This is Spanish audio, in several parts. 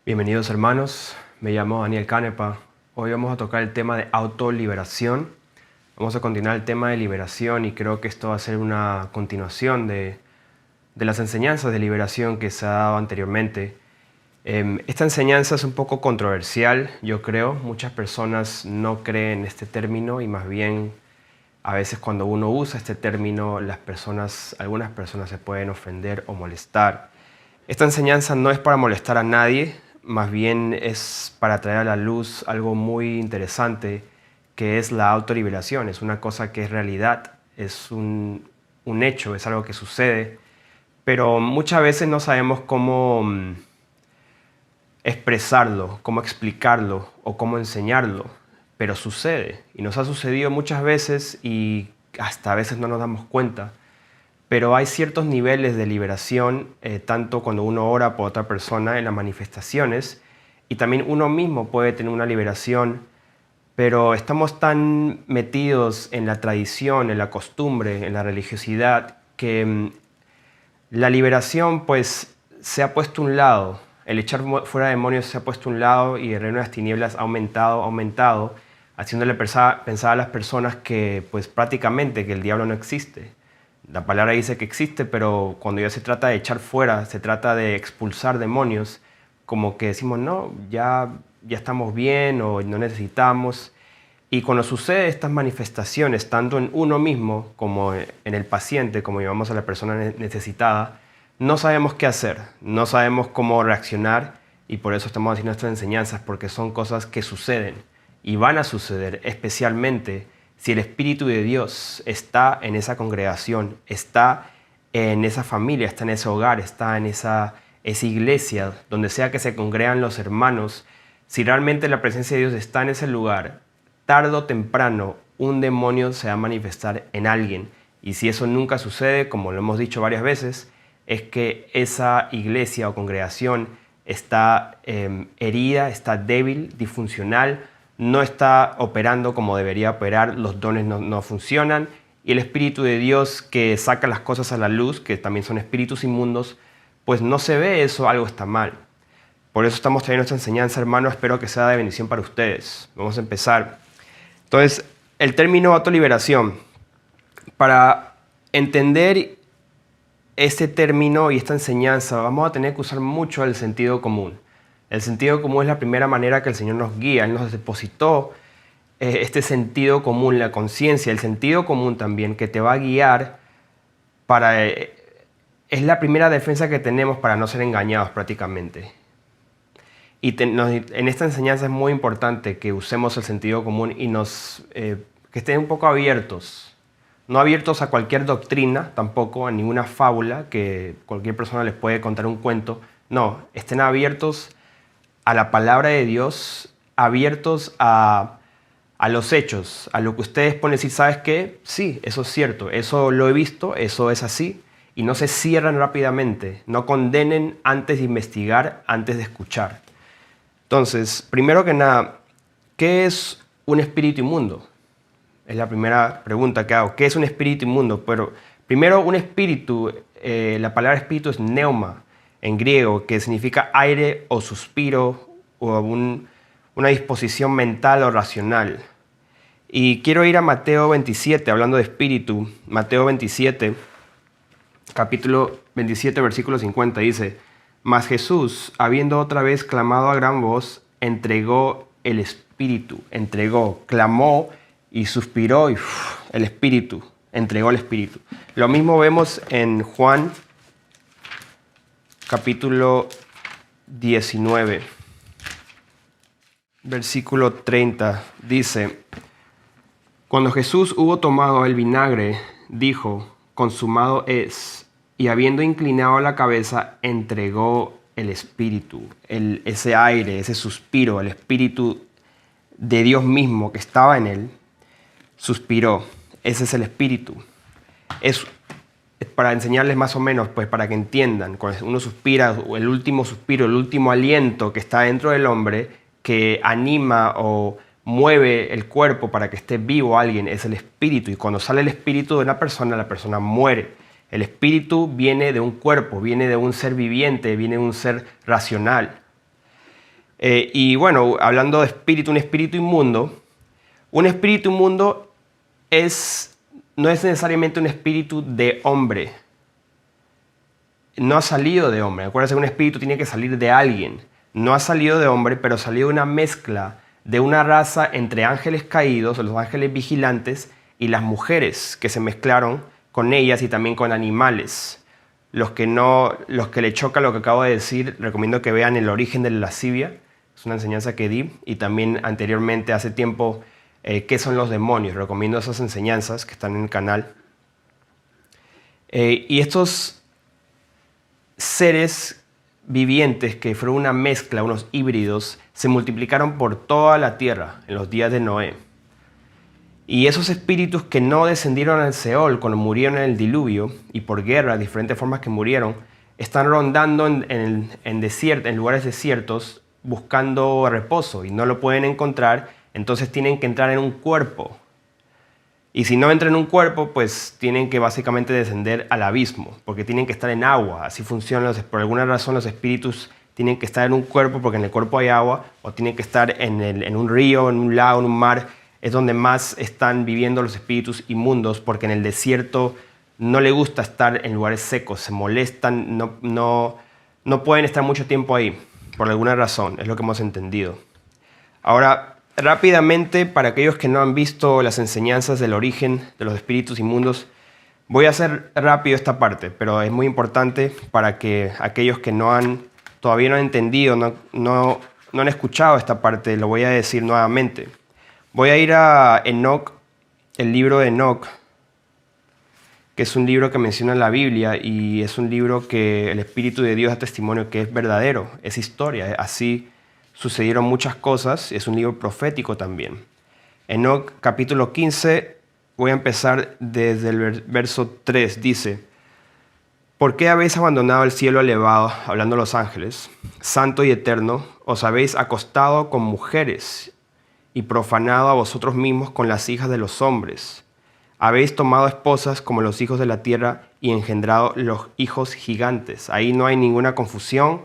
Bienvenidos hermanos, me llamo Daniel Canepa. Hoy vamos a tocar el tema de autoliberación. Vamos a continuar el tema de liberación y creo que esto va a ser una continuación de las enseñanzas de liberación que se ha dado anteriormente. Esta enseñanza es un poco controversial, yo creo. Muchas personas no creen este término y más bien a veces cuando uno usa este término, algunas personas se pueden ofender o molestar. Esta enseñanza no es para molestar a nadie, más bien es para traer a la luz algo muy interesante, que es la autoliberación. Es una cosa que es realidad, es un hecho, es algo que sucede, pero muchas veces no sabemos cómo expresarlo, cómo explicarlo o cómo enseñarlo, pero sucede y nos ha sucedido muchas veces y hasta a veces no nos damos cuenta. Pero hay ciertos niveles de liberación, tanto cuando uno ora por otra persona en las manifestaciones, y también uno mismo puede tener una liberación, pero estamos tan metidos en la tradición, en la costumbre, en la religiosidad, que la liberación pues se ha puesto a un lado. El echar fuera demonios se ha puesto a un lado y el reino de las tinieblas ha aumentado, haciéndole pensar a las personas que pues prácticamente que el diablo no existe. La palabra dice que existe, pero cuando ya se trata de echar fuera, se trata de expulsar demonios, como que decimos, no, ya estamos bien o no necesitamos. Y cuando sucede estas manifestaciones, tanto en uno mismo como en el paciente, como llamamos a la persona necesitada, no sabemos qué hacer, no sabemos cómo reaccionar y por eso estamos haciendo estas enseñanzas, porque son cosas que suceden y van a suceder, especialmente si el Espíritu de Dios está en esa congregación, está en esa familia, está en ese hogar, está en esa iglesia, donde sea que se congregan los hermanos. Si realmente la presencia de Dios está en ese lugar, tarde o temprano un demonio se va a manifestar en alguien. Y si eso nunca sucede, como lo hemos dicho varias veces, es que esa iglesia o congregación está herida, está débil, disfuncional, no está operando como debería operar, los dones no funcionan y el Espíritu de Dios que saca las cosas a la luz, que también son espíritus inmundos, pues no se ve eso, algo está mal. Por eso estamos trayendo esta enseñanza, hermano, espero que sea de bendición para ustedes. Vamos a empezar. Entonces, el término autoliberación. Para entender este término y esta enseñanza, vamos a tener que usar mucho el sentido común. El sentido común es la primera manera que el Señor nos guía. Él nos depositó este sentido común, la conciencia, el sentido común también, que te va a guiar para... es la primera defensa que tenemos para no ser engañados prácticamente. Y en esta enseñanza es muy importante que usemos el sentido común y que estén un poco abiertos. No abiertos a cualquier doctrina, tampoco a ninguna fábula que cualquier persona les puede contar un cuento. No, estén abiertos a la palabra de Dios, abiertos a los hechos, a lo que ustedes pueden decir, ¿sabes qué? Sí, eso es cierto, eso lo he visto, eso es así. Y no se cierran rápidamente, no condenen antes de investigar, antes de escuchar. Entonces, primero que nada, ¿qué es un espíritu inmundo? Es la primera pregunta que hago. ¿Qué es un espíritu inmundo? Pero primero, un espíritu, la palabra espíritu es neuma en griego, que significa aire o suspiro o una disposición mental o racional. Y quiero ir a Mateo 27, hablando de espíritu. Mateo 27, capítulo 27, versículo 50, dice: Mas Jesús, habiendo otra vez clamado a gran voz, entregó el espíritu. Entregó, clamó y suspiró y el espíritu, entregó el espíritu. Lo mismo vemos en Juan capítulo 19, versículo 30. Dice: Cuando Jesús hubo tomado el vinagre, dijo: consumado es. Y habiendo inclinado la cabeza, entregó el espíritu, ese aire, ese suspiro, el espíritu de Dios mismo que estaba en él, suspiró. Ese es el espíritu. Es para enseñarles más o menos, pues para que entiendan, cuando uno suspira, el último suspiro, el último aliento que está dentro del hombre, que anima o mueve el cuerpo para que esté vivo alguien, es el espíritu. Y cuando sale el espíritu de una persona, la persona muere. El espíritu viene de un cuerpo, viene de un ser viviente, viene de un ser racional. Y bueno, hablando de espíritu, un espíritu inmundo no es necesariamente un espíritu de hombre. No ha salido de hombre. Acuérdense que un espíritu tiene que salir de alguien. No ha salido de hombre, pero salió de una mezcla de una raza entre ángeles caídos, los ángeles vigilantes, y las mujeres que se mezclaron con ellas y también con animales. Los que le choca lo que acabo de decir, recomiendo que vean El origen de la lascivia. Es una enseñanza que di. Y también anteriormente, hace tiempo, ¿qué son los demonios? Recomiendo esas enseñanzas que están en el canal. Y estos seres vivientes que fueron una mezcla, unos híbridos, se multiplicaron por toda la tierra en los días de Noé. Y esos espíritus que no descendieron al Seol cuando murieron en el diluvio y por guerra, diferentes formas que murieron, están rondando en lugares desiertos buscando reposo y no lo pueden encontrar, entonces tienen que entrar en un cuerpo. Y si no entran en un cuerpo, pues tienen que básicamente descender al abismo, porque tienen que estar en agua. Así funcionan, por alguna razón los espíritus tienen que estar en un cuerpo porque en el cuerpo hay agua, o tienen que estar en un río, en un lago, en un mar. Es donde más están viviendo los espíritus inmundos, porque en el desierto no les gusta estar en lugares secos, se molestan, no pueden estar mucho tiempo ahí, por alguna razón, es lo que hemos entendido. Ahora, rápidamente, para aquellos que no han visto las enseñanzas del origen de los espíritus inmundos, voy a hacer rápido esta parte, pero es muy importante para que aquellos que todavía no han entendido, no han escuchado esta parte, lo voy a decir nuevamente. Voy a ir a Enoc, el libro de Enoc, que es un libro que menciona la Biblia y es un libro que el Espíritu de Dios da testimonio que es verdadero, es historia, así sucedieron muchas cosas, es un libro profético también. Enoc capítulo 15, voy a empezar desde el verso 3, dice: ¿Por qué habéis abandonado el cielo elevado, hablando los ángeles, santo y eterno? Os habéis acostado con mujeres y profanado a vosotros mismos con las hijas de los hombres. Habéis tomado esposas como los hijos de la tierra y engendrado los hijos gigantes. Ahí no hay ninguna confusión,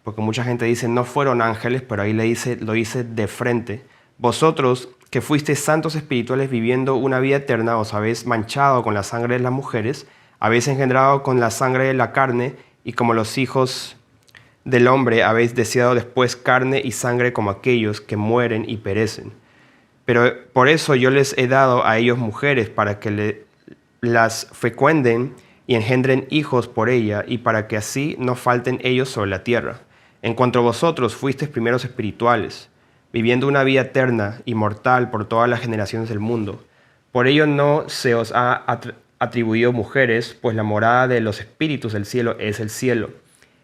porque mucha gente dice no fueron ángeles, pero ahí lo dice de frente. Vosotros que fuisteis santos espirituales viviendo una vida eterna, os habéis manchado con la sangre de las mujeres, habéis engendrado con la sangre de la carne, y como los hijos del hombre habéis deseado después carne y sangre como aquellos que mueren y perecen. Pero por eso yo les he dado a ellos mujeres, para que las fecunden y engendren hijos por ella, y para que así no falten ellos sobre la tierra. En cuanto a vosotros fuisteis primeros espirituales, viviendo una vida eterna y mortal por todas las generaciones del mundo. Por ello no se os ha atribuido mujeres, pues la morada de los espíritus del cielo es el cielo.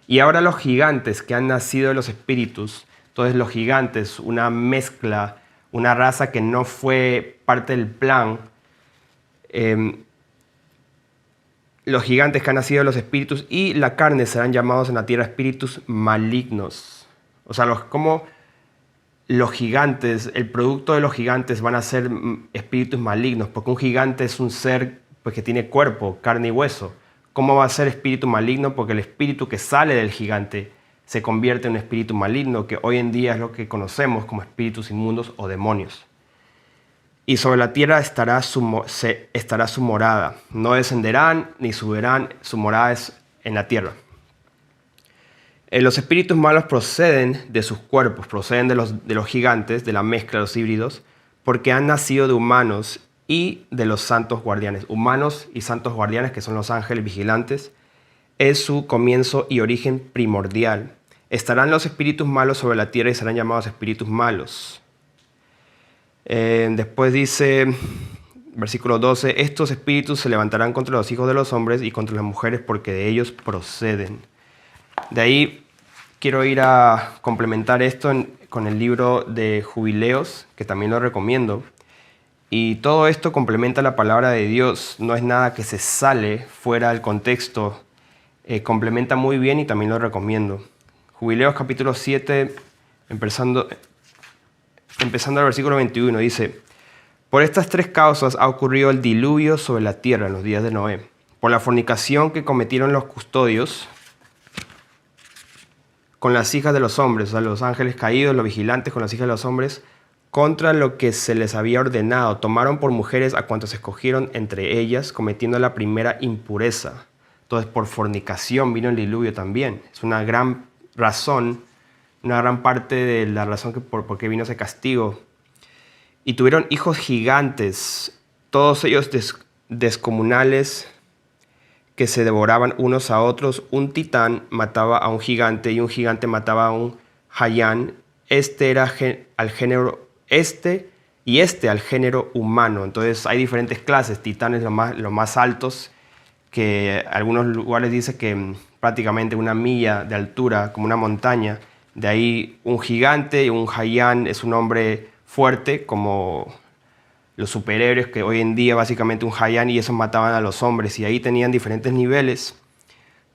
Y ahora los gigantes que han nacido de los espíritus, entonces los gigantes, una mezcla, una raza que no fue parte del plan, los gigantes que han nacido de los espíritus y la carne serán llamados en la tierra espíritus malignos. O sea, como los gigantes, el producto de los gigantes van a ser espíritus malignos, porque un gigante es un ser pues, que tiene cuerpo, carne y hueso. ¿Cómo va a ser espíritu maligno? Porque el espíritu que sale del gigante se convierte en un espíritu maligno, que hoy en día es lo que conocemos como espíritus inmundos o demonios. Y sobre la tierra estará su morada. No descenderán ni subirán, su morada es en la tierra. Los espíritus malos proceden de sus cuerpos, proceden de los gigantes, de la mezcla de los híbridos, porque han nacido de humanos y de los santos guardianes. Humanos y santos guardianes, que son los ángeles vigilantes, es su comienzo y origen primordial. Estarán los espíritus malos sobre la tierra y serán llamados espíritus malos. Después dice, versículo 12, estos espíritus se levantarán contra los hijos de los hombres y contra las mujeres, porque de ellos proceden. De ahí quiero ir a complementar esto con el libro de Jubileos, que también lo recomiendo. Y todo esto complementa la palabra de Dios, no es nada que se sale fuera del contexto, complementa muy bien y también lo recomiendo. Jubileos capítulo 7, empezando al versículo 21, dice: por estas tres causas ha ocurrido el diluvio sobre la tierra en los días de Noé, por la fornicación que cometieron los custodios con las hijas de los hombres, o sea, los ángeles caídos, los vigilantes con las hijas de los hombres, contra lo que se les había ordenado. Tomaron por mujeres a cuantos escogieron entre ellas, cometiendo la primera impureza. Entonces, por fornicación vino el diluvio también. Es una gran razón, una gran parte de la razón por qué vino ese castigo. Y tuvieron hijos gigantes, todos ellos descomunales, que se devoraban unos a otros. Un titán mataba a un gigante y un gigante mataba a un Hayán. Este era al género al género humano. Entonces hay diferentes clases. Titanes los más altos, que algunos lugares dicen que prácticamente una milla de altura, como una montaña. De ahí un gigante y un Hayán es un hombre fuerte, como los superhéroes que hoy en día básicamente un Hayán, y esos mataban a los hombres, y ahí tenían diferentes niveles.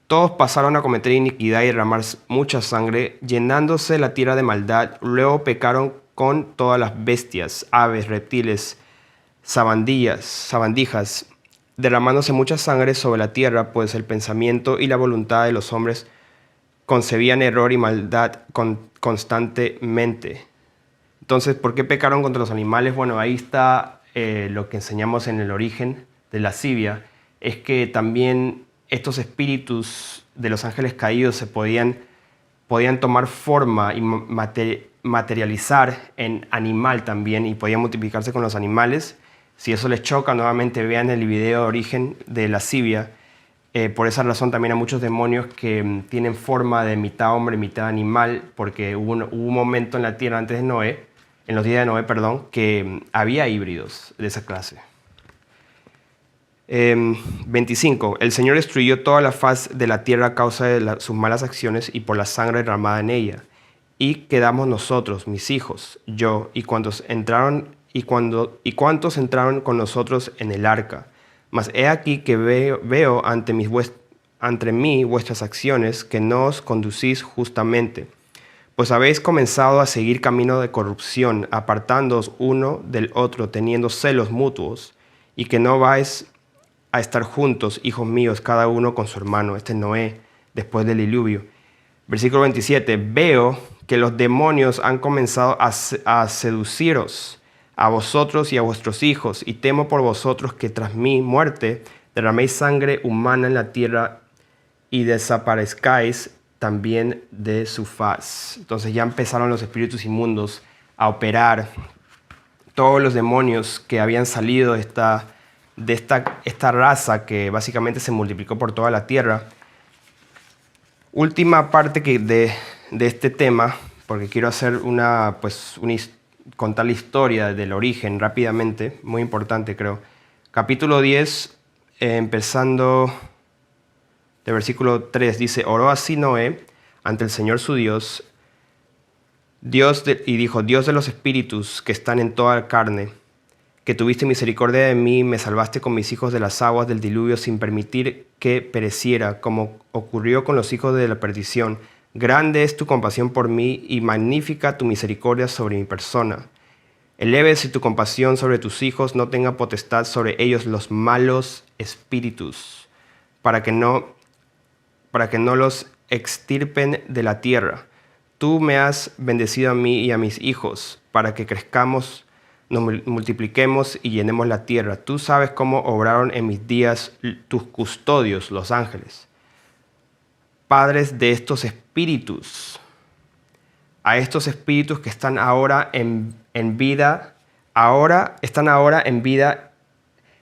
Todos pasaron a cometer iniquidad y derramar mucha sangre, llenándose la tierra de maldad. Luego pecaron con todas las bestias, aves, reptiles, sabandijas, derramándose mucha sangre sobre la tierra, pues el pensamiento y la voluntad de los hombres concebían error y maldad constantemente. Entonces, ¿por qué pecaron contra los animales? Bueno, ahí está lo que enseñamos en el origen de lascivia, es que también estos espíritus de los ángeles caídos se podían tomar forma y materializar en animal también, y podían multiplicarse con los animales. Si eso les choca, nuevamente vean el video de origen de lascivia. Por esa razón también hay muchos demonios que tienen forma de mitad hombre, mitad animal, porque hubo un momento en la tierra antes de Noé, en los días de Noé, perdón, que había híbridos de esa clase. 25. El Señor destruyó toda la faz de la tierra a causa de sus malas acciones y por la sangre derramada en ella. Y quedamos nosotros, mis hijos, yo, y cuantos entraron con nosotros en el arca. Mas he aquí que veo ante mí vuestras acciones, que no os conducís justamente. Pues habéis comenzado a seguir camino de corrupción, apartándoos uno del otro, teniendo celos mutuos, y que no vais a estar juntos, hijos míos, cada uno con su hermano. Este es Noé, después del diluvio. Versículo 27. Veo que los demonios han comenzado a seduciros, a vosotros y a vuestros hijos, y temo por vosotros que tras mi muerte derraméis sangre humana en la tierra y desaparezcáis también de su faz. Entonces ya empezaron los espíritus inmundos a operar. Todos los demonios que habían salido de esta raza que básicamente se multiplicó por toda la tierra. Última parte de este tema, porque quiero hacer contar la historia del origen rápidamente, muy importante creo. Capítulo 10, empezando de versículo 3, dice: oró así Noé ante el Señor su Dios, y dijo: Dios de los espíritus que están en toda carne, que tuviste misericordia de mí, me salvaste con mis hijos de las aguas del diluvio sin permitir que pereciera, como ocurrió con los hijos de la perdición. Grande es tu compasión por mí y magnífica tu misericordia sobre mi persona. Elévese tu compasión sobre tus hijos, no tenga potestad sobre ellos los malos espíritus, para que no los extirpen de la tierra. Tú me has bendecido a mí y a mis hijos, para que crezcamos, nos multipliquemos y llenemos la tierra. Tú sabes cómo obraron en mis días tus custodios, los ángeles, padres de estos espíritus. A estos espíritus que están ahora en vida,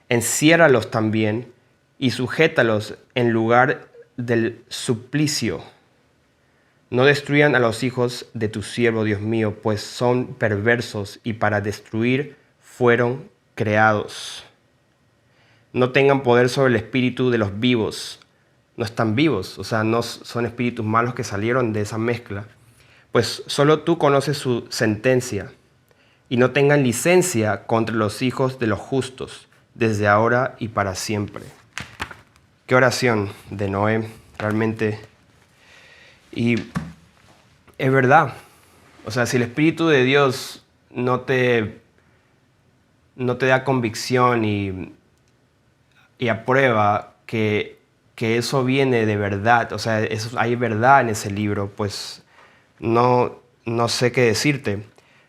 enciérralos también y sujétalos en lugar del suplicio. No destruyan a los hijos de tu siervo, Dios mío, pues son perversos y para destruir fueron creados. No tengan poder sobre el espíritu de los vivos. No están vivos, o sea, no son espíritus malos que salieron de esa mezcla. Pues solo tú conoces su sentencia. Y no tengan licencia contra los hijos de los justos, desde ahora y para siempre. Qué oración de Noé, realmente. Y es verdad. O sea, si el Espíritu de Dios no te da convicción y aprueba que eso viene de verdad, o sea, hay verdad en ese libro, pues no sé qué decirte.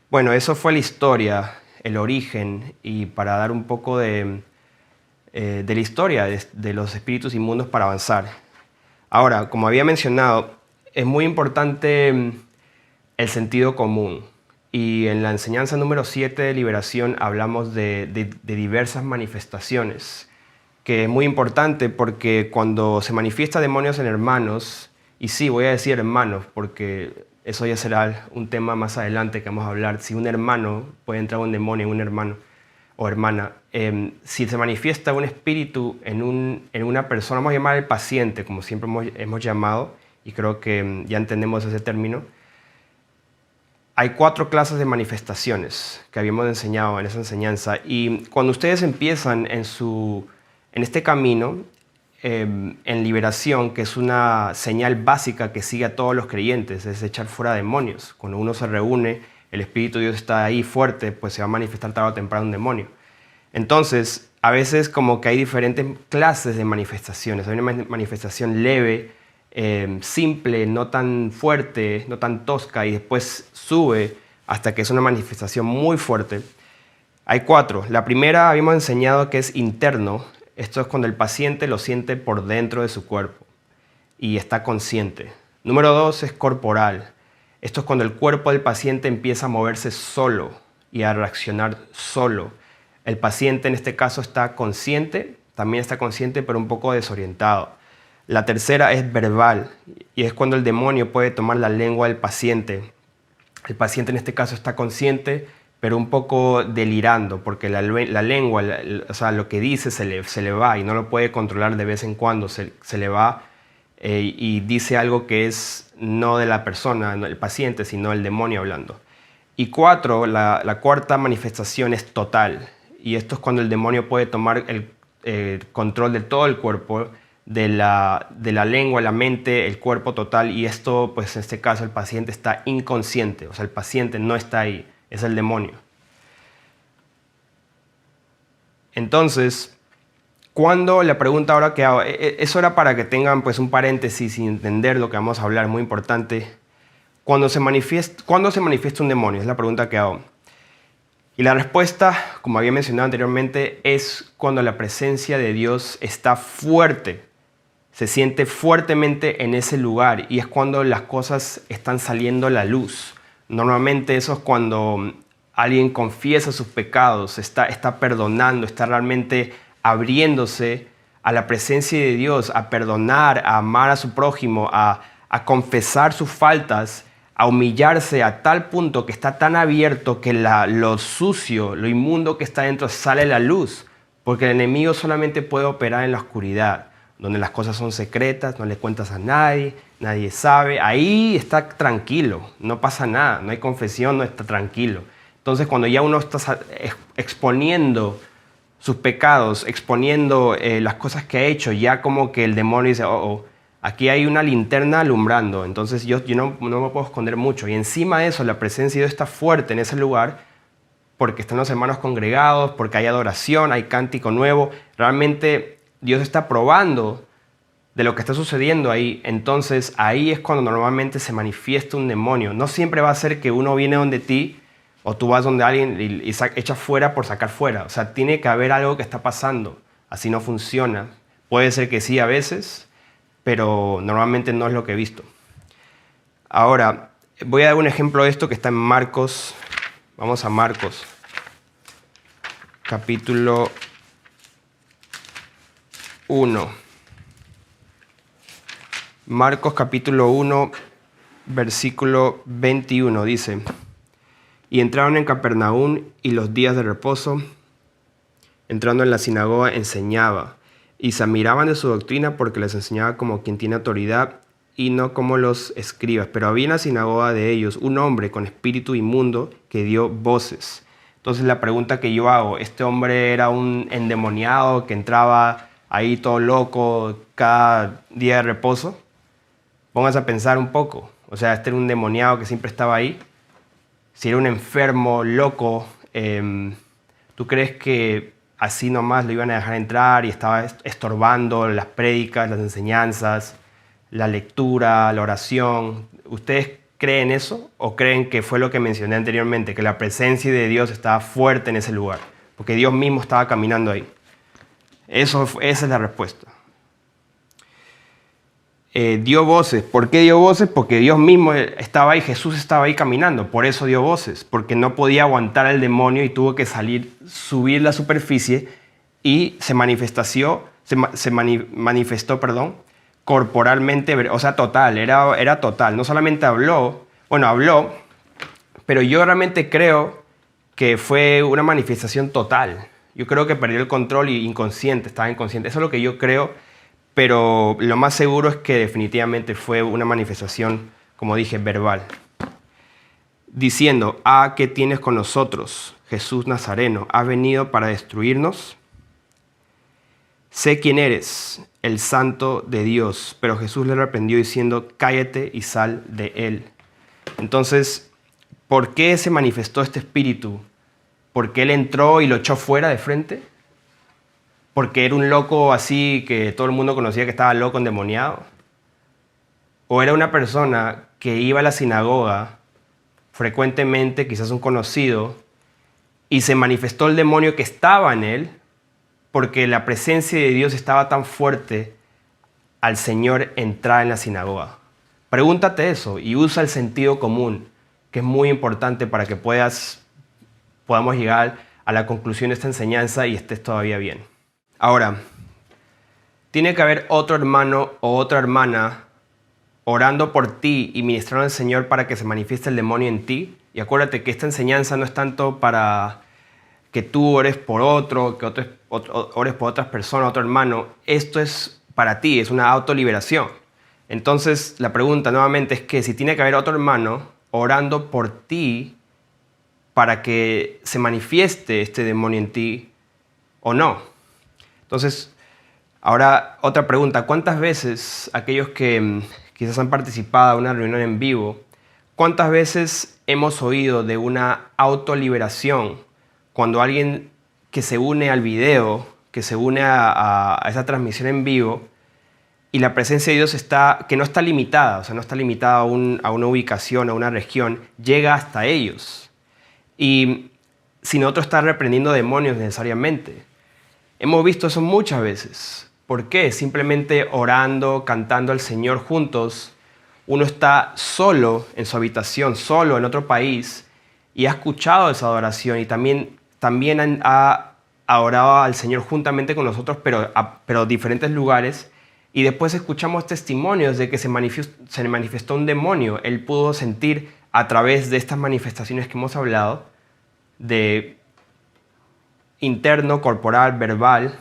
Bueno, eso fue la historia, el origen, y para dar un poco de la historia de los espíritus inmundos para avanzar. Ahora, como había mencionado, es muy importante el sentido común. Y en la enseñanza número 7 de liberación hablamos de diversas manifestaciones, que es muy importante porque cuando se manifiesta demonios en hermanos, y sí, voy a decir hermanos, porque eso ya será un tema más adelante que vamos a hablar, si un hermano puede entrar un demonio en un hermano o hermana, si se manifiesta un espíritu en una persona, vamos a llamar al paciente, como siempre hemos llamado, y creo que ya entendemos ese término. Hay 4 clases de manifestaciones que habíamos enseñado en esa enseñanza, y cuando ustedes empiezan en este camino, en liberación, que es una señal básica que sigue a todos los creyentes, es echar fuera demonios. Cuando uno se reúne, el Espíritu de Dios está ahí fuerte, pues se va a manifestar tarde o temprano un demonio. Entonces, a veces como que hay diferentes clases de manifestaciones. Hay una manifestación leve, simple, no tan fuerte, no tan tosca, y después sube hasta que es una manifestación muy fuerte. Hay 4. La primera habíamos enseñado que es interno. Esto es cuando el paciente lo siente por dentro de su cuerpo y está consciente. Número 2 es corporal. Esto es cuando el cuerpo del paciente empieza a moverse solo y a reaccionar solo. El paciente en este caso está consciente, también está consciente pero un poco desorientado. La tercera es verbal y es cuando el demonio puede tomar la lengua del paciente. El paciente en este caso está consciente pero un poco delirando porque la lengua, o sea, lo que dice se le va y no lo puede controlar de vez en cuando, se le va y dice algo que es no de la persona, no el paciente, sino el demonio hablando. Y 4, la cuarta manifestación es total. Y esto es cuando el demonio puede tomar el control de todo el cuerpo, de la lengua, la mente, el cuerpo total. Y esto, pues en este caso, el paciente está inconsciente. O sea, el paciente no está ahí, es el demonio. Entonces, cuando la pregunta ahora que hago, eso era para que tengan pues un paréntesis y entender lo que vamos a hablar, muy importante. ¿Cuándo se manifiesta un demonio? Es la pregunta que hago. Y la respuesta, como había mencionado anteriormente, es cuando la presencia de Dios está fuerte, se siente fuertemente en ese lugar y es cuando las cosas están saliendo a la luz. Normalmente eso es cuando alguien confiesa sus pecados, está perdonando, está realmente abriéndose a la presencia de Dios, a perdonar, a amar a su prójimo, a confesar sus faltas, a humillarse a tal punto que está tan abierto que lo sucio, lo inmundo que está dentro sale a la luz, porque el enemigo solamente puede operar en la oscuridad, donde las cosas son secretas, no le cuentas a nadie, nadie sabe, ahí está tranquilo, no pasa nada, no hay confesión, no está tranquilo. Entonces cuando ya uno está exponiendo sus pecados, exponiendo las cosas que ha hecho, ya como que el demonio dice, aquí hay una linterna alumbrando, entonces yo no me puedo esconder mucho. Y encima de eso, la presencia de Dios está fuerte en ese lugar porque están los hermanos congregados, porque hay adoración, hay cántico nuevo. Realmente Dios está probando de lo que está sucediendo ahí. Entonces ahí es cuando normalmente se manifiesta un demonio. No siempre va a ser que uno viene donde ti o tú vas donde alguien y echas fuera por sacar fuera. O sea, tiene que haber algo que está pasando. Así no funciona. Puede ser que sí a veces, pero normalmente no es lo que he visto. Ahora, voy a dar un ejemplo de esto que está en Marcos. Vamos a Marcos, capítulo 1. Marcos capítulo 1, versículo 21 dice: Y entraron en Capernaum y los días de reposo, entrando en la sinagoga, enseñaba. Y se admiraban de su doctrina porque les enseñaba como quien tiene autoridad y no como los escribas. Pero había en la sinagoga de ellos un hombre con espíritu inmundo que dio voces. Entonces la pregunta que yo hago, ¿este hombre era un endemoniado que entraba ahí todo loco cada día de reposo? Pónganse a pensar un poco. O sea, este era un endemoniado que siempre estaba ahí. Si era un enfermo, loco, ¿tú crees que así nomás lo iban a dejar entrar y estaba estorbando las prédicas, las enseñanzas, la lectura, la oración? ¿Ustedes creen eso o creen que fue lo que mencioné anteriormente, que la presencia de Dios estaba fuerte en ese lugar, porque Dios mismo estaba caminando ahí? Esa es la respuesta. Dio voces. ¿Por qué dio voces? Porque Dios mismo estaba ahí, Jesús estaba ahí caminando, por eso dio voces, porque no podía aguantar al demonio y tuvo que subir la superficie y manifestó, corporalmente, o sea, total, era total. No solamente habló, pero yo realmente creo que fue una manifestación total. Yo creo que perdió el control y estaba inconsciente. Eso es lo que yo creo. Pero lo más seguro es que definitivamente fue una manifestación, como dije, verbal. Diciendo, ¿qué tienes con nosotros, Jesús Nazareno? ¿Has venido para destruirnos? Sé quién eres, el Santo de Dios. Pero Jesús le reprendió diciendo, cállate y sal de él. Entonces, ¿por qué se manifestó este espíritu? ¿Por qué él entró y lo echó fuera de frente? ¿Porque era un loco así que todo el mundo conocía que estaba loco, endemoniado? ¿O era una persona que iba a la sinagoga frecuentemente, quizás un conocido, y se manifestó el demonio que estaba en él porque la presencia de Dios estaba tan fuerte al Señor entrar en la sinagoga? Pregúntate eso y usa el sentido común, que es muy importante para que podamos llegar a la conclusión de esta enseñanza y estés todavía bien. Ahora, tiene que haber otro hermano o otra hermana orando por ti y ministrando al Señor para que se manifieste el demonio en ti. Y acuérdate que esta enseñanza no es tanto para que tú ores por otro, que ores por otras personas, otro hermano. Esto es para ti, es una autoliberación. Entonces, la pregunta nuevamente es que si tiene que haber otro hermano orando por ti para que se manifieste este demonio en ti o no. Entonces, ahora otra pregunta. ¿Cuántas veces aquellos que quizás han participado en una reunión en vivo, cuántas veces hemos oído de una autoliberación cuando alguien que se une al video, que se une a esa transmisión en vivo, y la presencia de Dios que no está limitada, o sea, no está limitada a una ubicación, a una región, llega hasta ellos? Y sin otro estar reprendiendo demonios necesariamente. Hemos visto eso muchas veces. ¿Por qué? Simplemente orando, cantando al Señor juntos. Uno está solo en su habitación, solo en otro país, y ha escuchado esa adoración y también ha orado al Señor juntamente con nosotros, pero en diferentes lugares. Y después escuchamos testimonios de que se manifestó un demonio. Él pudo sentir a través de estas manifestaciones que hemos hablado, de interno, corporal, verbal,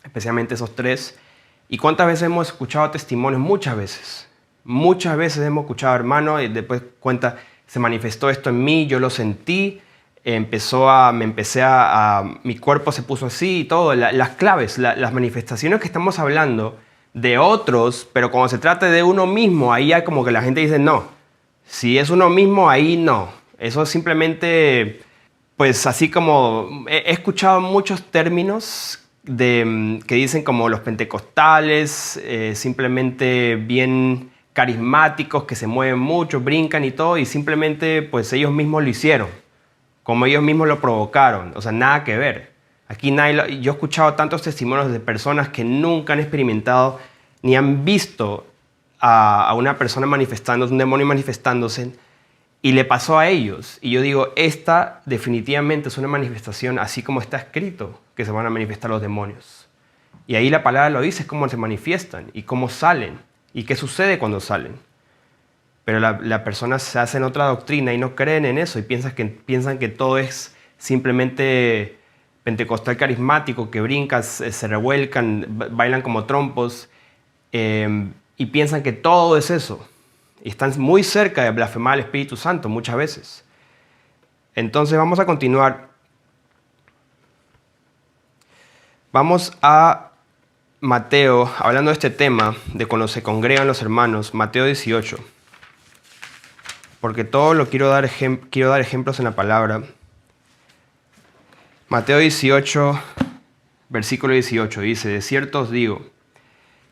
especialmente esos tres. ¿Y cuántas veces hemos escuchado testimonios? Muchas veces. Muchas veces hemos escuchado, hermano, y después cuenta, se manifestó esto en mí, yo lo sentí, mi cuerpo se puso así y todo. Las claves, las manifestaciones que estamos hablando de otros, pero cuando se trata de uno mismo, ahí ya como que la gente dice, no, si es uno mismo, ahí no. Eso es simplemente, pues así como he escuchado muchos términos que dicen como los pentecostales, simplemente bien carismáticos, que se mueven mucho, brincan y todo, y simplemente pues ellos mismos lo hicieron, como ellos mismos lo provocaron, o sea, nada que ver. Aquí yo he escuchado tantos testimonios de personas que nunca han experimentado ni han visto a una persona manifestándose, un demonio manifestándose, y le pasó a ellos. Y yo digo, esta definitivamente es una manifestación así como está escrito, que se van a manifestar los demonios. Y ahí la palabra lo dice, es cómo se manifiestan y cómo salen y qué sucede cuando salen. Pero la persona se hace en otra doctrina y no creen en eso y piensan que todo es simplemente pentecostal carismático, que brincan, se revuelcan, bailan como trompos, y piensan que todo es eso. Y están muy cerca de blasfemar al Espíritu Santo muchas veces. Entonces vamos a continuar. Vamos a Mateo, hablando de este tema, de cuando se congregan los hermanos, Mateo 18. Porque todo lo quiero dar ejemplos en la palabra. Mateo 18, versículo 18, dice, de cierto os digo,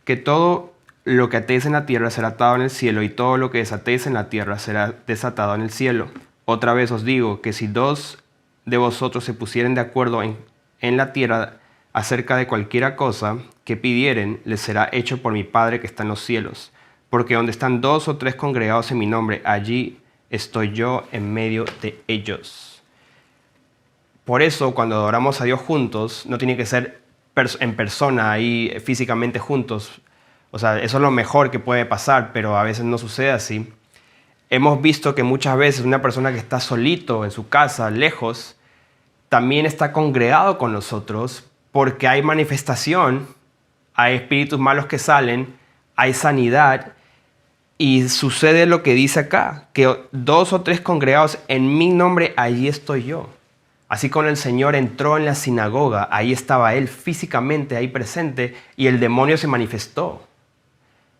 que todo lo que atéis en la tierra será atado en el cielo, y todo lo que desatéis en la tierra será desatado en el cielo. Otra vez os digo que si dos de vosotros se pusieren de acuerdo en la tierra acerca de cualquiera cosa que pidieren, les será hecho por mi Padre que está en los cielos. Porque donde están 2 o 3 congregados en mi nombre, allí estoy yo en medio de ellos. Por eso, cuando adoramos a Dios juntos, no tiene que ser en persona, ahí físicamente juntos. O sea, eso es lo mejor que puede pasar, pero a veces no sucede así. Hemos visto que muchas veces una persona que está solito en su casa, lejos, también está congregado con nosotros porque hay manifestación, hay espíritus malos que salen, hay sanidad, y sucede lo que dice acá, que 2 o 3 congregados en mi nombre, allí estoy yo. Así como el Señor entró en la sinagoga, ahí estaba Él físicamente ahí presente y el demonio se manifestó.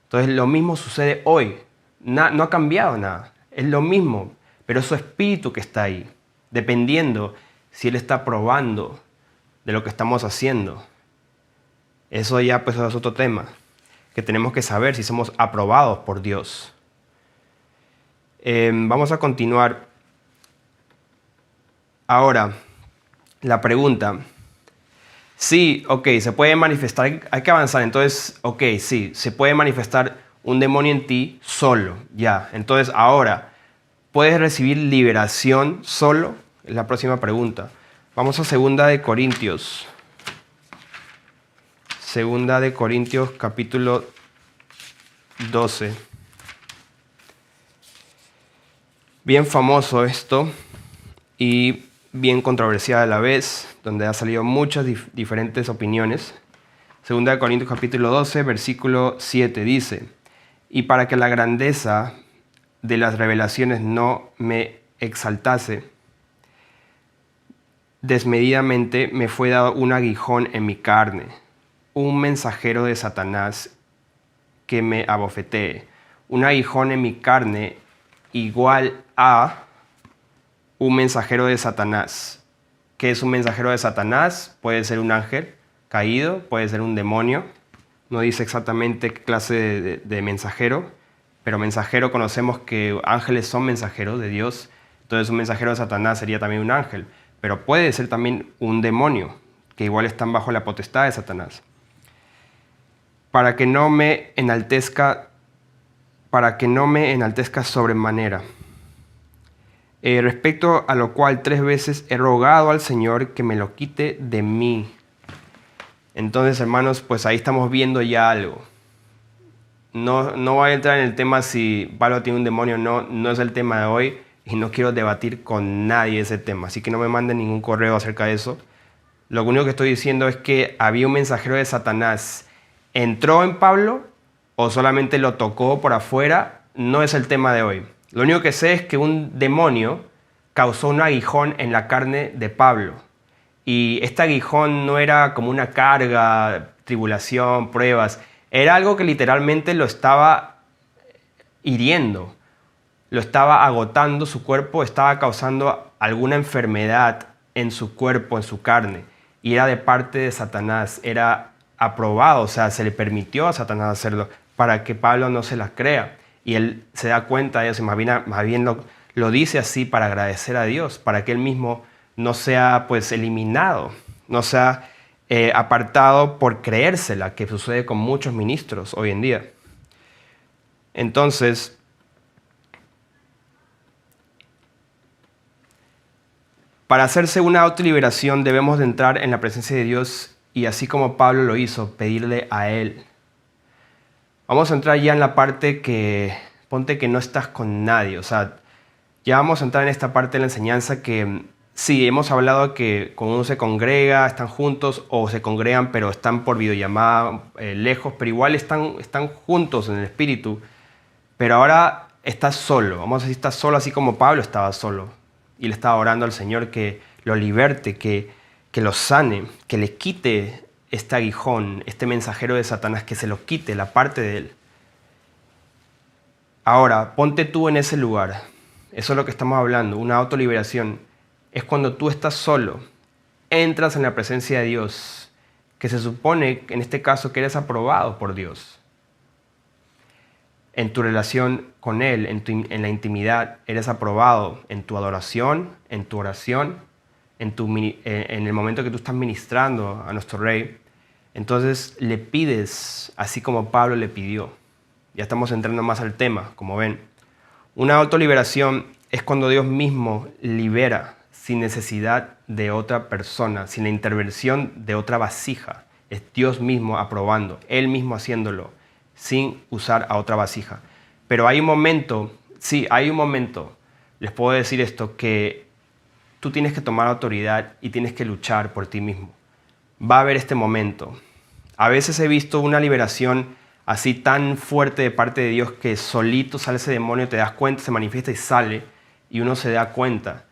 Entonces lo mismo sucede hoy. No ha cambiado nada. Es lo mismo, pero es su espíritu que está ahí, dependiendo si Él está probando de lo que estamos haciendo. Eso ya pues es otro tema, que tenemos que saber si somos aprobados por Dios. Vamos a continuar. Ahora, la pregunta. Sí, ok, se puede manifestar, hay que avanzar. Entonces, ok, sí, se puede manifestar un demonio en ti solo, ya. Entonces, ahora, ¿puedes recibir liberación solo? Es la próxima pregunta. Vamos a 2 de Corintios. 2 de Corintios, capítulo 12. Bien famoso esto y bien controversial a la vez, donde ha salido muchas diferentes opiniones. 2 de Corintios capítulo 12, versículo 7 dice: y para que la grandeza de las revelaciones no me exaltase desmedidamente, me fue dado un aguijón en mi carne, un mensajero de Satanás que me abofetee. Un aguijón en mi carne igual a un mensajero de Satanás. ¿Qué es un mensajero de Satanás? Puede ser un ángel caído, puede ser un demonio. No dice exactamente qué clase de mensajero, pero mensajero conocemos que ángeles son mensajeros de Dios. Entonces un mensajero de Satanás sería también un ángel, pero puede ser también un demonio, que igual están bajo la potestad de Satanás. Para que no me enaltezca sobremanera. Respecto a lo cual 3 veces he rogado al Señor que me lo quite de mí. Entonces, hermanos, pues ahí estamos viendo ya algo. No voy a entrar en el tema si Pablo tiene un demonio o no, no es el tema de hoy y no quiero debatir con nadie ese tema, así que no me manden ningún correo acerca de eso. Lo único que estoy diciendo es que había un mensajero de Satanás. ¿Entró en Pablo o solamente lo tocó por afuera? No es el tema de hoy. Lo único que sé es que un demonio causó un aguijón en la carne de Pablo. Y este aguijón no era como una carga, tribulación, pruebas. Era algo que literalmente lo estaba hiriendo, lo estaba agotando su cuerpo, estaba causando alguna enfermedad en su cuerpo, en su carne. Y era de parte de Satanás, era aprobado, o sea, se le permitió a Satanás hacerlo para que Pablo no se la crea. Y él se da cuenta de eso y más bien lo dice así para agradecer a Dios, para que él mismo no sea pues eliminado, no sea apartado por creérsela, que sucede con muchos ministros hoy en día. Entonces, para hacerse una autoliberación debemos de entrar en la presencia de Dios y así como Pablo lo hizo, pedirle a Él. Vamos a entrar ya en la parte que, ponte que no estás con nadie, o sea, ya vamos a entrar en esta parte de la enseñanza que sí, hemos hablado que cuando uno se congrega, están juntos o se congregan pero están por videollamada lejos, pero igual están juntos en el espíritu, pero ahora estás solo, vamos a decir, estás solo así como Pablo estaba solo y le estaba orando al Señor que lo liberte, que lo sane, que le quite este aguijón, este mensajero de Satanás, que se lo quite, la parte de él. Ahora, ponte tú en ese lugar. Eso es lo que estamos hablando, una autoliberación. Es cuando tú estás solo, entras en la presencia de Dios, que se supone, en este caso, que eres aprobado por Dios. en tu relación con Él, en la intimidad, eres aprobado en tu adoración, en tu oración, en el momento que tú estás ministrando a nuestro Rey, entonces le pides así como Pablo le pidió. Ya estamos entrando más al tema, como ven. Una autoliberación es cuando Dios mismo libera sin necesidad de otra persona, sin la intervención de otra vasija. Es Dios mismo aprobando, Él mismo haciéndolo, sin usar a otra vasija. Pero hay un momento, les puedo decir esto, que tú tienes que tomar autoridad y tienes que luchar por ti mismo. Va a haber este momento. A veces he visto una liberación así tan fuerte de parte de Dios que solito sale ese demonio, te das cuenta, se manifiesta y sale, y uno se da cuenta.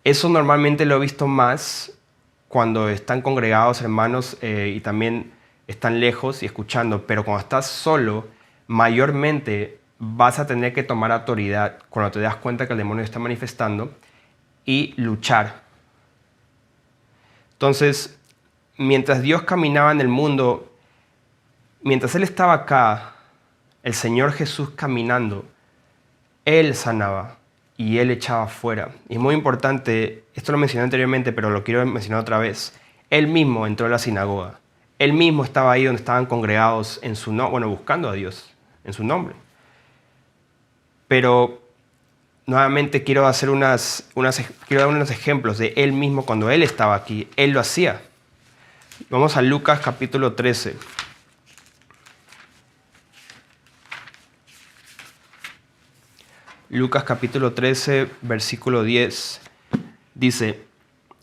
Eso normalmente lo he visto más cuando están congregados hermanos y también están lejos y escuchando, pero cuando estás solo, mayormente vas a tener que tomar autoridad cuando te das cuenta que el demonio está manifestando y luchar. Entonces, mientras Dios caminaba en el mundo, mientras Él estaba acá, el Señor Jesús caminando, Él sanaba y Él echaba fuera. Y es muy importante, esto lo mencioné anteriormente, pero lo quiero mencionar otra vez. Él mismo entró a la sinagoga. Él mismo estaba ahí donde estaban congregados en su nombre, buscando a Dios en su nombre. Pero nuevamente quiero dar unos ejemplos de Él mismo cuando Él estaba aquí. Él lo hacía. Vamos a Lucas capítulo 13. Lucas capítulo 13, versículo 10. Dice: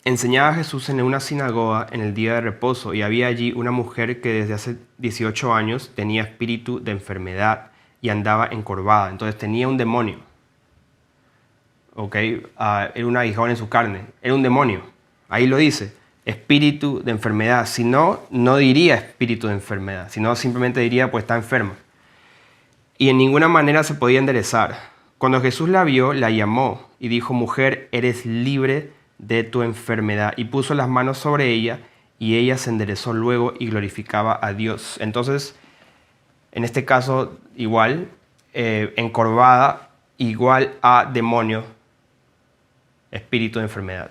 enseñaba Jesús en una sinagoga en el día de reposo, y había allí una mujer que desde hace 18 años tenía espíritu de enfermedad y andaba encorvada. Entonces tenía un demonio. Era un aguijón en su carne. Era un demonio. Ahí lo dice. Espíritu de enfermedad. Si no, no diría espíritu de enfermedad. Sino simplemente diría, pues está enferma. Y en ninguna manera se podía enderezar. Cuando Jesús la vio, la llamó y dijo: mujer, eres libre de tu enfermedad. Y puso las manos sobre ella, y ella se enderezó luego y glorificaba a Dios. Entonces, en este caso, igual, encorvada, igual a demonio, espíritu de enfermedad.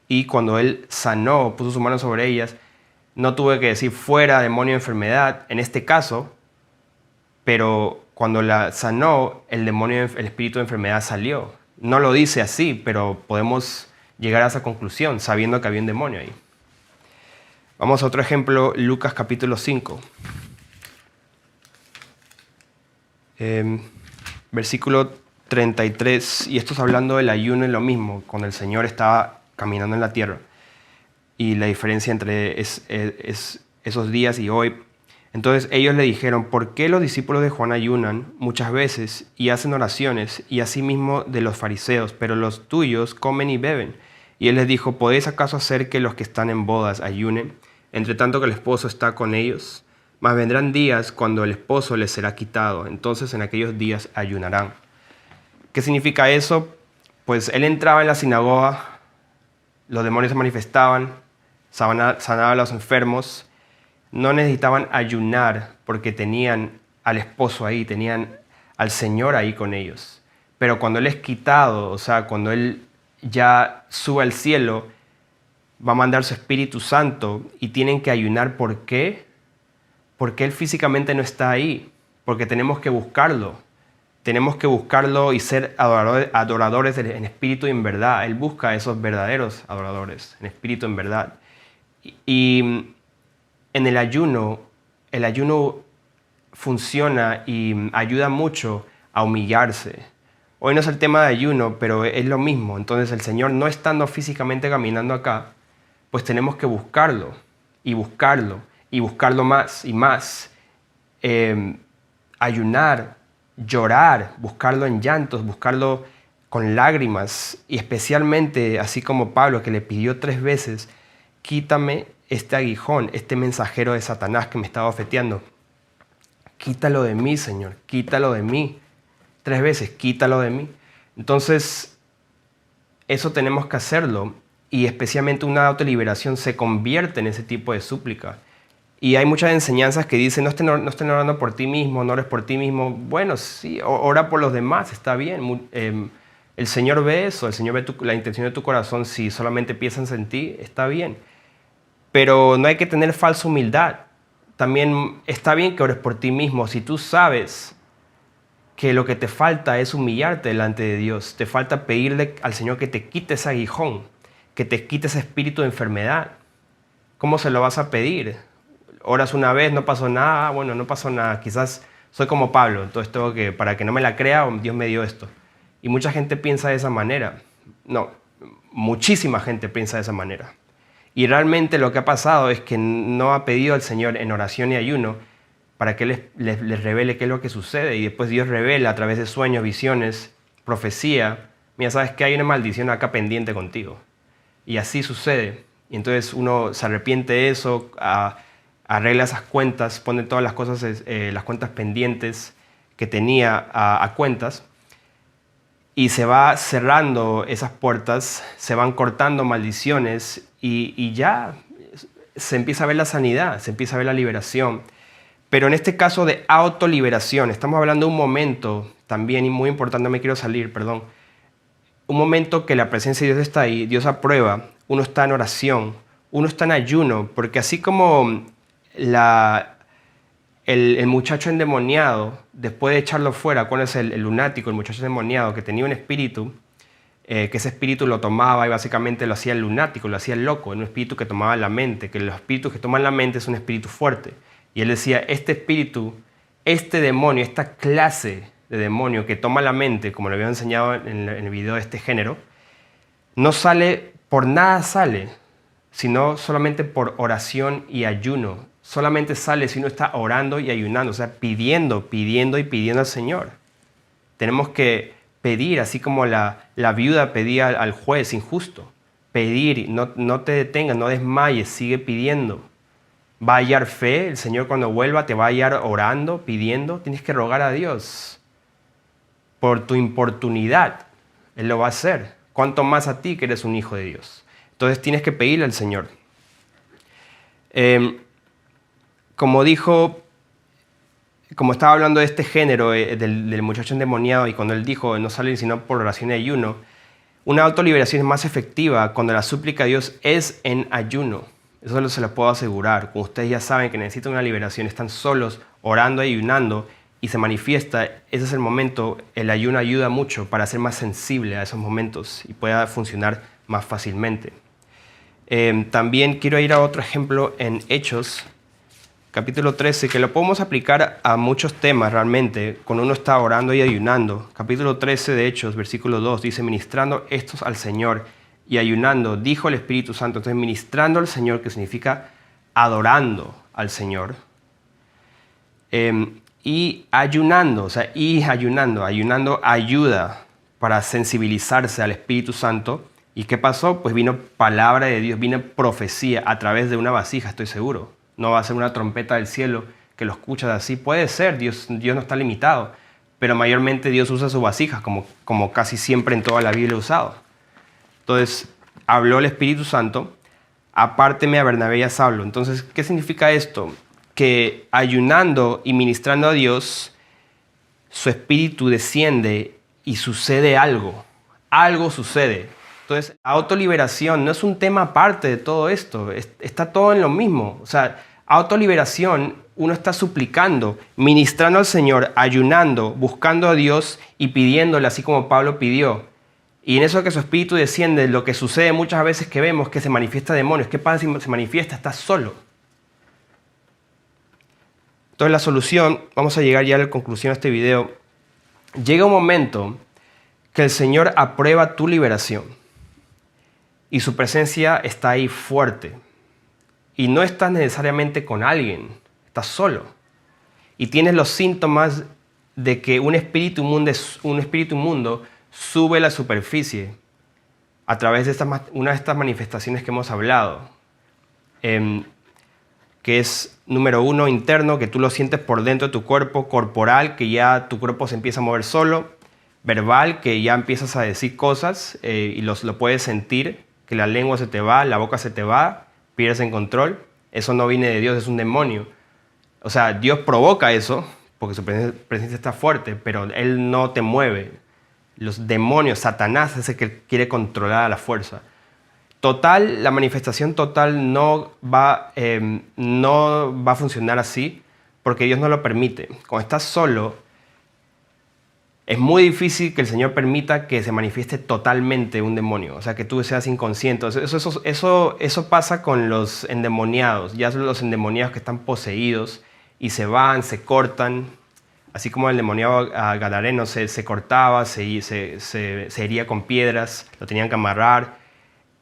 Y cuando Él sanó, puso sus manos sobre ellas, no tuve que decir fuera demonio de enfermedad, en este caso, pero cuando la sanó, el espíritu de enfermedad salió. No lo dice así, pero podemos llegar a esa conclusión sabiendo que había un demonio ahí. Vamos a otro ejemplo, Lucas capítulo 5. Versículo 33, y esto es hablando del ayuno y lo mismo, cuando el Señor estaba caminando en la tierra, y la diferencia entre esos días y hoy. Entonces ellos le dijeron: ¿por qué los discípulos de Juan ayunan muchas veces y hacen oraciones, y asimismo de los fariseos, pero los tuyos comen y beben? Y él les dijo: ¿podéis acaso hacer que los que están en bodas ayunen, entre tanto que el esposo está con ellos? Mas vendrán días cuando el esposo les será quitado, entonces en aquellos días ayunarán. ¿Qué significa eso? Pues él entraba en la sinagoga, los demonios se manifestaban, sanaba a los enfermos. No necesitaban ayunar porque tenían al esposo ahí, tenían al Señor ahí con ellos. Pero cuando Él es quitado, o sea, cuando Él ya sube al cielo, va a mandar su Espíritu Santo y tienen que ayunar. ¿Por qué? Porque Él físicamente no está ahí, porque tenemos que buscarlo. Tenemos que buscarlo y ser adoradores en espíritu y en verdad. Él busca a esos verdaderos adoradores, en espíritu y en verdad. Y en el ayuno funciona y ayuda mucho a humillarse. Hoy no es el tema de ayuno, pero es lo mismo. Entonces el Señor, no estando físicamente caminando acá, pues tenemos que buscarlo y buscarlo y buscarlo más y más. Ayunar, llorar, buscarlo en llantos, buscarlo con lágrimas, y especialmente, así como Pablo, que le pidió 3 veces: quítame este aguijón, este mensajero de Satanás que me estaba ofeteando. Quítalo de mí, Señor, quítalo de mí. 3 veces, quítalo de mí. Entonces, eso tenemos que hacerlo, y especialmente una autoliberación se convierte en ese tipo de súplica. Y hay muchas enseñanzas que dicen, no estén orando por ti mismo, no ores por ti mismo. Bueno, sí, ora por los demás, está bien. El Señor ve eso, el Señor ve la intención de tu corazón. Si solamente piensas en ti, está bien. Pero no hay que tener falsa humildad. También está bien que ores por ti mismo. Si tú sabes que lo que te falta es humillarte delante de Dios, te falta pedirle al Señor que te quite ese aguijón, que te quite ese espíritu de enfermedad. ¿Cómo se lo vas a pedir? Oras una vez, no pasó nada, bueno, no pasó nada, quizás soy como Pablo, entonces tengo que, para que no me la crea, Dios me dio esto. Y mucha gente piensa de esa manera. No, muchísima gente piensa de esa manera. Y realmente lo que ha pasado es que no ha pedido al Señor en oración y ayuno para que les revele qué es lo que sucede. Y después Dios revela a través de sueños, visiones, profecía. Mira, sabes que hay una maldición acá pendiente contigo. Y así sucede. Y entonces uno se arrepiente de eso, arregla esas cuentas, pone todas las cosas, las cuentas pendientes que tenía a cuentas. Y se va cerrando esas puertas, se van cortando maldiciones y ya se empieza a ver la sanidad, se empieza a ver la liberación. Pero en este caso de autoliberación, estamos hablando de un momento también y muy importante, no me quiero salir, perdón. Un momento que la presencia de Dios está ahí, Dios aprueba, uno está en oración, uno está en ayuno, porque así como el muchacho endemoniado, después de echarlo fuera, ¿cuál es el lunático, el muchacho endemoniado que tenía un espíritu, que ese espíritu lo tomaba y básicamente lo hacía el lunático, lo hacía el loco, un espíritu que tomaba la mente, que los espíritus que toman la mente es un espíritu fuerte. Y él decía, este espíritu, este demonio, esta clase de demonio que toma la mente, como lo había enseñado en el video de este género, no sale, por nada sale, sino solamente por oración y ayuno. Solamente sale si uno está orando y ayunando, o sea, pidiendo y pidiendo al Señor. Tenemos que pedir, así como la viuda pedía al juez injusto. Pedir, no te detengas, no desmayes, sigue pidiendo. Va a hallar fe, el Señor cuando vuelva te va a hallar orando, pidiendo. Tienes que rogar a Dios por tu importunidad. Él lo va a hacer. Cuanto más a ti que eres un hijo de Dios. Entonces tienes que pedirle al Señor. Como estaba hablando de este género, del muchacho endemoniado, y cuando él dijo no sale sino por oración y ayuno, una autoliberación es más efectiva cuando la súplica a Dios es en ayuno. Eso se lo puedo asegurar. Como ustedes ya saben que necesitan una liberación, están solos, orando y ayunando, y se manifiesta, ese es el momento, el ayuno ayuda mucho para ser más sensible a esos momentos y pueda funcionar más fácilmente. También quiero ir a otro ejemplo en Hechos, capítulo 13, que lo podemos aplicar a muchos temas realmente, cuando uno está orando y ayunando. Capítulo 13 de Hechos, versículo 2, dice, ministrando estos al Señor y ayunando, dijo el Espíritu Santo. Entonces, ministrando al Señor, que significa adorando al Señor. Y ayunando, o sea, ayunando ayuda para sensibilizarse al Espíritu Santo. ¿Y qué pasó? Pues vino palabra de Dios, vino profecía a través de una vasija, estoy seguro. No va a ser una trompeta del cielo que lo escuchas así. Puede ser, Dios no está limitado, pero mayormente Dios usa sus vasijas, como casi siempre en toda la Biblia ha usado. Entonces, habló el Espíritu Santo, apárteme a Bernabé y a Saulo. Entonces, ¿qué significa esto? Que ayunando y ministrando a Dios, su espíritu desciende y sucede algo. Algo sucede. Entonces, la autoliberación no es un tema aparte de todo esto. Está todo en lo mismo. O sea, autoliberación, uno está suplicando, ministrando al Señor, ayunando, buscando a Dios y pidiéndole, así como Pablo pidió. Y en eso que su espíritu desciende, lo que sucede muchas veces que vemos que se manifiesta demonios. ¿Qué pasa si se manifiesta? Estás solo. Entonces la solución, vamos a llegar ya a la conclusión de este video. Llega un momento que el Señor aprueba tu liberación y su presencia está ahí fuerte. Y no estás necesariamente con alguien, estás solo. Y tienes los síntomas de que un espíritu inmundo sube a la superficie a través de una de estas manifestaciones que hemos hablado. Que es, número 1, interno, que tú lo sientes por dentro de tu cuerpo, corporal, que ya tu cuerpo se empieza a mover solo, verbal, que ya empiezas a decir cosas y lo puedes sentir, que la lengua se te va, la boca se te va, pierdes el control, Eso no viene de Dios, es un demonio. O sea, Dios provoca eso porque su presencia está fuerte, pero Él no te mueve. Los demonios, Satanás es el que quiere controlar a la fuerza. Total, la manifestación total no va a funcionar así porque Dios no lo permite. Cuando estás solo, es muy difícil que el Señor permita que se manifieste totalmente un demonio, o sea, que tú seas inconsciente. Eso pasa con los endemoniados, ya son los endemoniados que están poseídos y se van, se cortan, así como el endemoniado gadareno se cortaba, se hería con piedras, lo tenían que amarrar.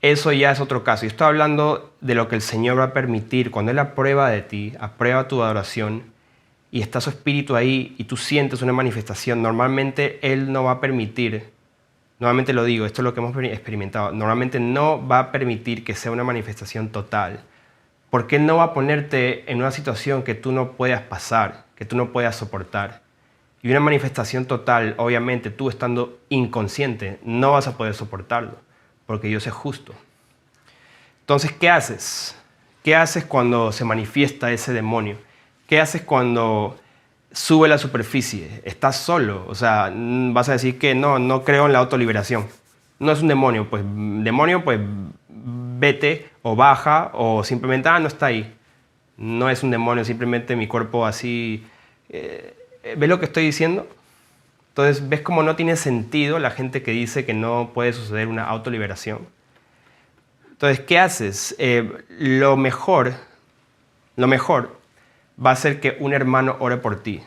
Eso ya es otro caso. Yo estoy hablando de lo que el Señor va a permitir cuando Él aprueba de ti, aprueba tu adoración y está su espíritu ahí y tú sientes una manifestación. Normalmente Él no va a permitir, nuevamente lo digo, esto es lo que hemos experimentado, normalmente no va a permitir que sea una manifestación total, porque Él no va a ponerte en una situación que tú no puedas pasar, que tú no puedas soportar. Y una manifestación total, obviamente tú estando inconsciente, no vas a poder soportarlo, porque Dios es justo. Entonces, ¿qué haces? ¿Qué haces cuando se manifiesta ese demonio? ¿Qué haces cuando sube la superficie? Estás solo, o sea, vas a decir que no creo en la autoliberación. No es un demonio, pues vete o baja o simplemente, no está ahí. No es un demonio, simplemente mi cuerpo así... ¿Ves lo que estoy diciendo? Entonces, ¿ves cómo no tiene sentido la gente que dice que no puede suceder una autoliberación? Entonces, ¿qué haces? Lo mejor va a ser que un hermano ore por ti.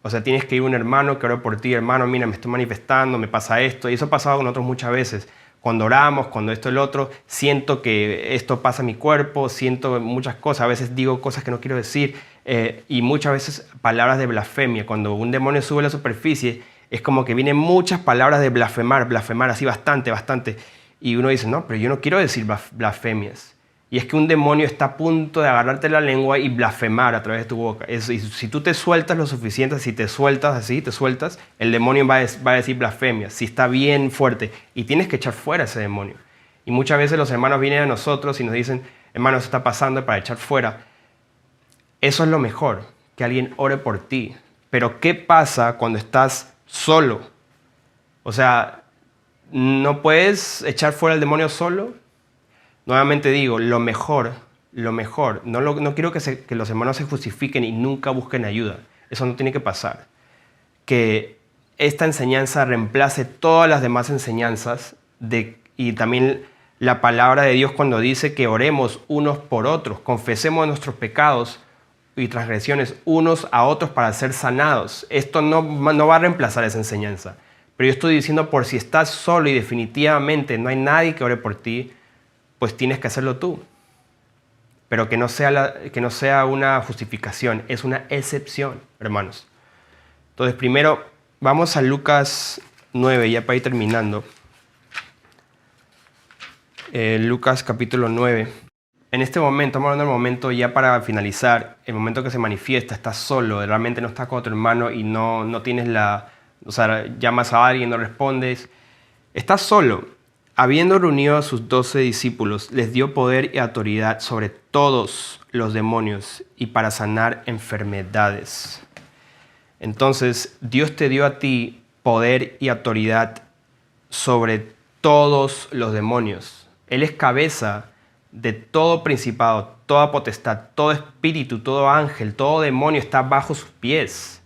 O sea, tienes que ir a un hermano que ore por ti. Hermano, mira, me estoy manifestando, me pasa esto. Y eso ha pasado con nosotros muchas veces. Cuando oramos, cuando esto y lo otro, siento que esto pasa en mi cuerpo, siento muchas cosas. A veces digo cosas que no quiero decir. Y muchas veces palabras de blasfemia. Cuando un demonio sube a la superficie, es como que vienen muchas palabras de blasfemar, así bastante. Y uno dice, no, pero yo no quiero decir blasfemias. Y es que un demonio está a punto de agarrarte la lengua y blasfemar a través de tu boca. Y si tú te sueltas lo suficiente, si te sueltas así, el demonio va a decir blasfemias, si está bien fuerte. Y tienes que echar fuera ese demonio. Y muchas veces los hermanos vienen a nosotros y nos dicen, hermano, eso está pasando para echar fuera. Eso es lo mejor, que alguien ore por ti. Pero ¿qué pasa cuando estás solo? O sea, ¿no puedes echar fuera el demonio solo? Nuevamente digo, lo mejor, no quiero que los hermanos se justifiquen y nunca busquen ayuda. Eso no tiene que pasar. Que esta enseñanza reemplace todas las demás enseñanzas y también la palabra de Dios cuando dice que oremos unos por otros, confesemos nuestros pecados y transgresiones unos a otros para ser sanados. Esto no va a reemplazar esa enseñanza. Pero yo estoy diciendo por si estás solo y definitivamente no hay nadie que ore por ti, pues tienes que hacerlo tú. Pero que no sea una justificación, es una excepción, hermanos. Entonces, primero, vamos a Lucas 9, ya para ir terminando. Lucas capítulo 9. En este momento, estamos hablando del momento ya para finalizar, el momento que se manifiesta, estás solo, realmente no estás con otro hermano y no tienes o sea, llamas a alguien, no respondes. Estás solo. Habiendo reunido a sus 12 discípulos, les dio poder y autoridad sobre todos los demonios y para sanar enfermedades. Entonces, Dios te dio a ti poder y autoridad sobre todos los demonios. Él es cabeza de todo principado, toda potestad, todo espíritu, todo ángel, todo demonio está bajo sus pies.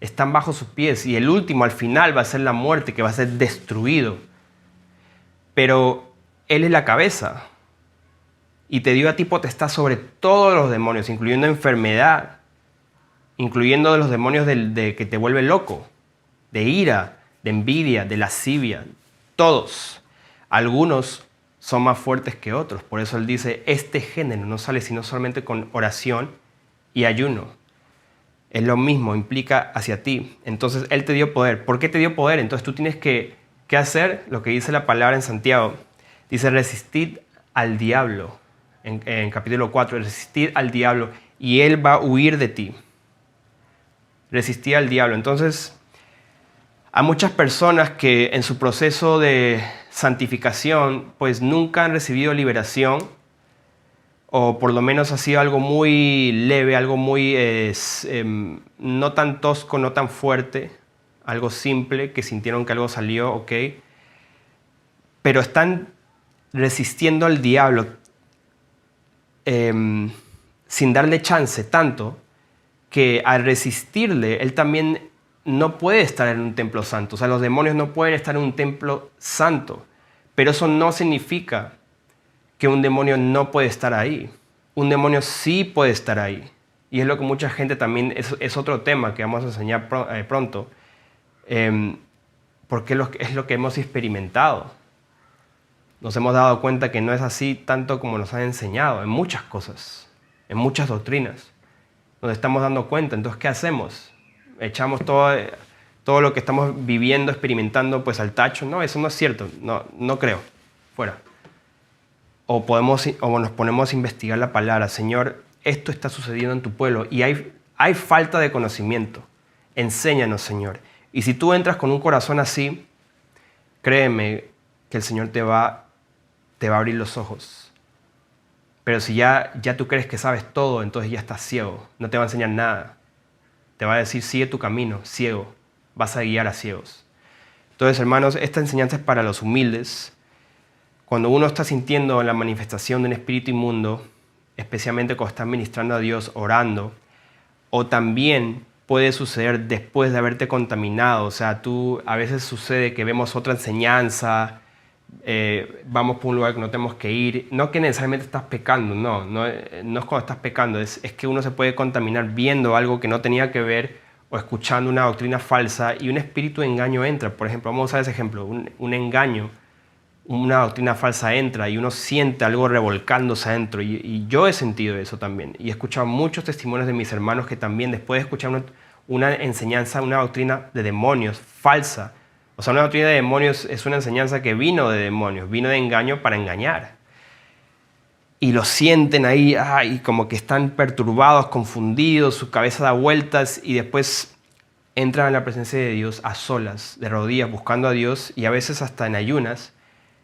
Están bajo sus pies y el último al final va a ser la muerte, que va a ser destruido. Pero Él es la cabeza y te dio a ti potestad sobre todos los demonios, incluyendo enfermedad, incluyendo los demonios de que te vuelve loco, de ira, de envidia, de lascivia, todos. Algunos son más fuertes que otros, por eso Él dice, este género no sale sino solamente con oración y ayuno. Es lo mismo, implica hacia ti. Entonces Él te dio poder. ¿Por qué te dio poder? Entonces tú tienes que hacer lo que dice la palabra en Santiago. Dice, resistid al diablo. En capítulo 4, resistid al diablo y él va a huir de ti. Resistir al diablo. Entonces, hay muchas personas que en su proceso de santificación, pues nunca han recibido liberación o por lo menos ha sido algo muy leve, algo muy no tan tosco, no tan fuerte, algo simple, que sintieron que algo salió, ok, pero están resistiendo al diablo sin darle chance tanto que al resistirle, él también no puede estar en un templo santo. O sea, los demonios no pueden estar en un templo santo, pero eso no significa que un demonio no puede estar ahí. Un demonio sí puede estar ahí. Y es lo que mucha gente también, es otro tema que vamos a enseñar pronto, porque es lo que hemos experimentado. Nos hemos dado cuenta que no es así tanto como nos han enseñado, en muchas cosas, en muchas doctrinas. Nos estamos dando cuenta, entonces, ¿qué hacemos? ¿Echamos todo lo que estamos viviendo, experimentando, pues al tacho? No, eso no es cierto, no creo, fuera. O nos ponemos a investigar la palabra. Señor, esto está sucediendo en tu pueblo y hay falta de conocimiento. Enséñanos, Señor. Y si tú entras con un corazón así, créeme que el Señor te va a abrir los ojos. Pero si ya tú crees que sabes todo, entonces ya estás ciego. No te va a enseñar nada. Te va a decir, sigue tu camino, ciego. Vas a guiar a ciegos. Entonces, hermanos, esta enseñanza es para los humildes. Cuando uno está sintiendo la manifestación de un espíritu inmundo, especialmente cuando está ministrando a Dios, orando, o también puede suceder después de haberte contaminado. O sea, a veces sucede que vemos otra enseñanza, vamos por un lugar que no tenemos que ir. No que necesariamente estás pecando, no es cuando estás pecando, es que uno se puede contaminar viendo algo que no tenía que ver o escuchando una doctrina falsa y un espíritu de engaño entra. Por ejemplo, vamos a usar ese ejemplo, un engaño. Una doctrina falsa entra y uno siente algo revolcándose adentro. Y yo he sentido eso también. Y he escuchado muchos testimonios de mis hermanos que también después de escuchar una enseñanza, una doctrina de demonios falsa. O sea, una doctrina de demonios es una enseñanza que vino de demonios, vino de engaño para engañar. Y lo sienten ahí, y como que están perturbados, confundidos, su cabeza da vueltas y después entran en la presencia de Dios a solas, de rodillas, buscando a Dios y a veces hasta en ayunas.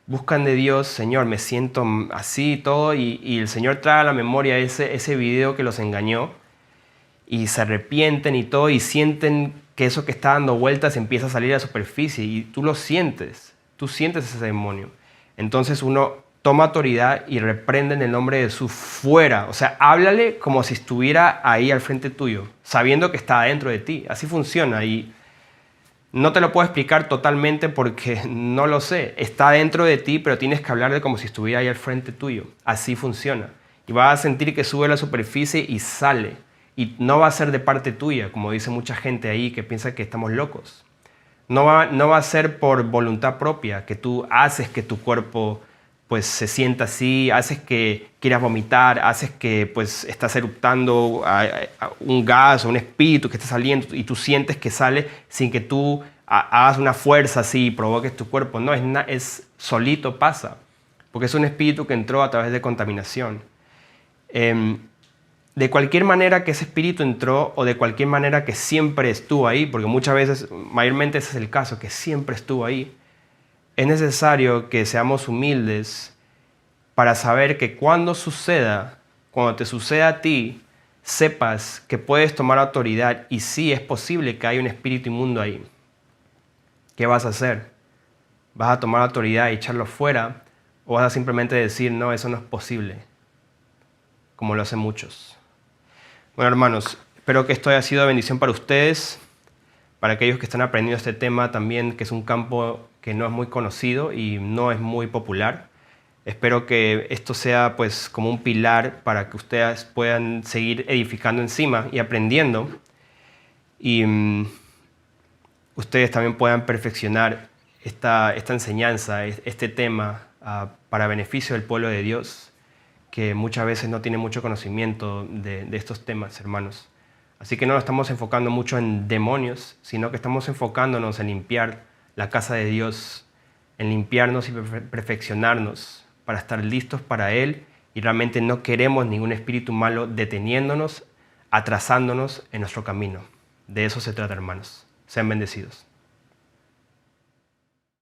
Buscan de Dios, Señor, me siento así y todo, y el Señor trae a la memoria ese video que los engañó, y se arrepienten y todo, y sienten que eso que está dando vueltas empieza a salir a la superficie, y tú sientes ese demonio. Entonces uno toma autoridad y reprende en el nombre de Jesús fuera, o sea, háblale como si estuviera ahí al frente tuyo, sabiendo que está dentro de ti. Así funciona, y no te lo puedo explicar totalmente porque no lo sé. Está dentro de ti, pero tienes que hablarle como si estuviera ahí al frente tuyo. Así funciona. Y vas a sentir que sube a la superficie y sale. Y no va a ser de parte tuya, como dice mucha gente ahí que piensa que estamos locos. No va a ser por voluntad propia, que tú haces que tu cuerpo pues se sienta así, haces que quieras vomitar, haces que pues estás eruptando un gas o un espíritu que está saliendo y tú sientes que sale sin que tú hagas una fuerza así y provoques tu cuerpo. No, es solito pasa, porque es un espíritu que entró a través de contaminación. De cualquier manera que ese espíritu entró o de cualquier manera que siempre estuvo ahí, porque muchas veces, mayormente ese es el caso, que siempre estuvo ahí, es necesario que seamos humildes para saber que cuando te suceda a ti, sepas que puedes tomar autoridad y sí es posible que haya un espíritu inmundo ahí. ¿Qué vas a hacer? ¿Vas a tomar autoridad y echarlo fuera? ¿O vas a simplemente decir, no, eso no es posible? Como lo hacen muchos. Bueno, hermanos, espero que esto haya sido de bendición para ustedes, para aquellos que están aprendiendo este tema también, que es un campo que no es muy conocido y no es muy popular. Espero que esto sea pues como un pilar para que ustedes puedan seguir edificando encima y aprendiendo. Y ustedes también puedan perfeccionar esta enseñanza, este tema, para beneficio del pueblo de Dios, que muchas veces no tiene mucho conocimiento de estos temas, hermanos. Así que no nos estamos enfocando mucho en demonios, sino que estamos enfocándonos en limpiar la casa de Dios, en limpiarnos y perfeccionarnos para estar listos para Él, y realmente no queremos ningún espíritu malo deteniéndonos, atrasándonos en nuestro camino. De eso se trata, hermanos. Sean bendecidos.